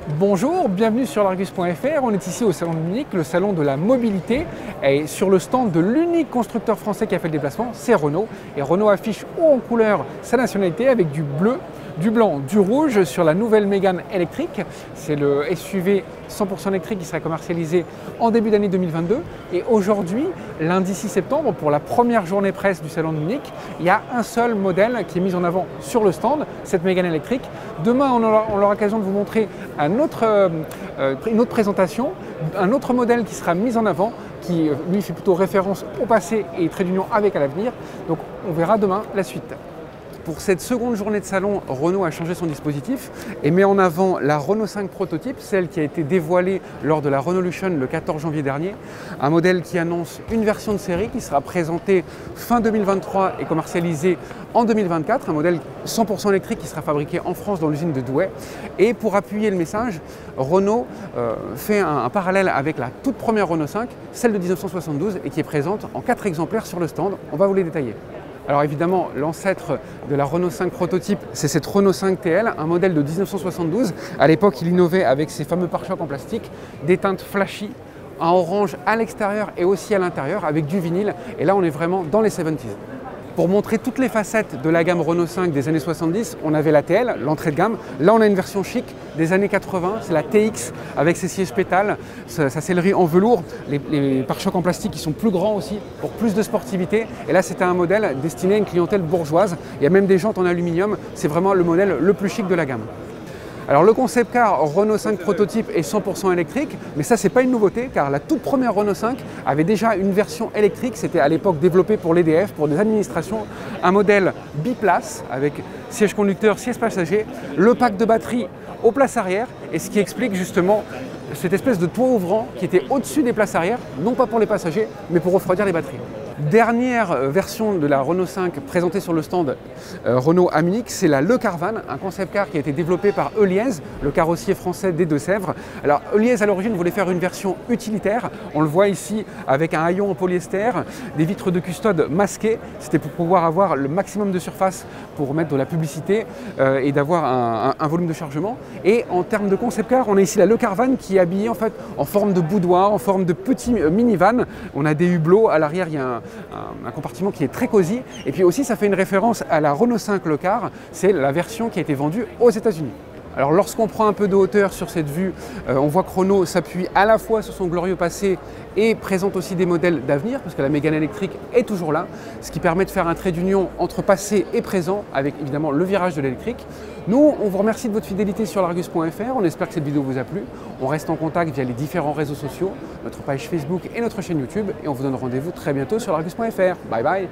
Bonjour, bienvenue sur l'Argus.fr. On est ici au salon de Munich, le salon de la mobilité. Et sur le stand de l'unique constructeur français qui a fait le déplacement, c'est Renault. Et Renault affiche haut en couleur sa nationalité avec du bleu, du blanc, du rouge sur la nouvelle Mégane électrique. C'est le SUV 100% électrique qui sera commercialisé en début d'année 2022. Et aujourd'hui, lundi 6 septembre, pour la première journée presse du salon de Munich, il y a un seul modèle qui est mis en avant sur le stand, cette Mégane électrique. Demain, on aura l'occasion de vous montrer une autre présentation, un autre modèle qui sera mis en avant, qui lui fait plutôt référence au passé et trait d'union avec à l'avenir. Donc on verra demain la suite. Pour cette seconde journée de salon, Renault a changé son dispositif et met en avant la Renault 5 prototype, celle qui a été dévoilée lors de la Renaulution le 14 janvier dernier. Un modèle qui annonce une version de série qui sera présentée fin 2023 et commercialisée en 2024. Un modèle 100% électrique qui sera fabriqué en France dans l'usine de Douai. Et pour appuyer le message, Renault fait un parallèle avec la toute première Renault 5, celle de 1972 et qui est présente en 4 exemplaires sur le stand. On va vous les détailler. Alors évidemment, l'ancêtre de la Renault 5 prototype, c'est cette Renault 5 TL, un modèle de 1972. À l'époque, il innovait avec ses fameux pare-chocs en plastique, des teintes flashy, un orange à l'extérieur et aussi à l'intérieur avec du vinyle. Et là, on est vraiment dans les 70s. Pour montrer toutes les facettes de la gamme Renault 5 des années 70, on avait la TL, l'entrée de gamme. Là, on a une version chic des années 80, c'est la TX avec ses sièges pétales, sa sellerie en velours, les pare-chocs en plastique qui sont plus grands aussi pour plus de sportivité. Et là, c'était un modèle destiné à une clientèle bourgeoise. Il y a même des jantes en aluminium, c'est vraiment le modèle le plus chic de la gamme. Alors le concept car Renault 5 prototype est 100% électrique, mais ça c'est pas une nouveauté car la toute première Renault 5 avait déjà une version électrique, c'était à l'époque développé pour l'EDF, pour des administrations, un modèle biplace avec siège conducteur, siège passager, le pack de batterie aux places arrière et ce qui explique justement cette espèce de toit ouvrant qui était au-dessus des places arrière, non pas pour les passagers mais pour refroidir les batteries. Dernière version de la Renault 5 présentée sur le stand Renault à Munich, c'est la Le Carvan, un concept car qui a été développé par Heuliez, le carrossier français des Deux-Sèvres. Alors Heuliez à l'origine voulait faire une version utilitaire, on le voit ici avec un haillon en polyester, des vitres de custode masquées, c'était pour pouvoir avoir le maximum de surface pour mettre de la publicité et d'avoir un volume de chargement. Et en termes de concept car, on a ici la Le Carvan qui est habillée en fait en forme de boudoir, en forme de petit minivan. On a des hublots, à l'arrière il y a un compartiment qui est très cosy et puis aussi ça fait une référence à la Renault 5 Le Car, c'est la version qui a été vendue aux États-Unis. Alors lorsqu'on prend un peu de hauteur sur cette vue, on voit que Renault s'appuie à la fois sur son glorieux passé et présente aussi des modèles d'avenir, parce que la Mégane électrique est toujours là, ce qui permet de faire un trait d'union entre passé et présent, avec évidemment le virage de l'électrique. Nous, on vous remercie de votre fidélité sur l'Argus.fr, on espère que cette vidéo vous a plu. On reste en contact via les différents réseaux sociaux, notre page Facebook et notre chaîne YouTube, et on vous donne rendez-vous très bientôt sur l'Argus.fr. Bye bye.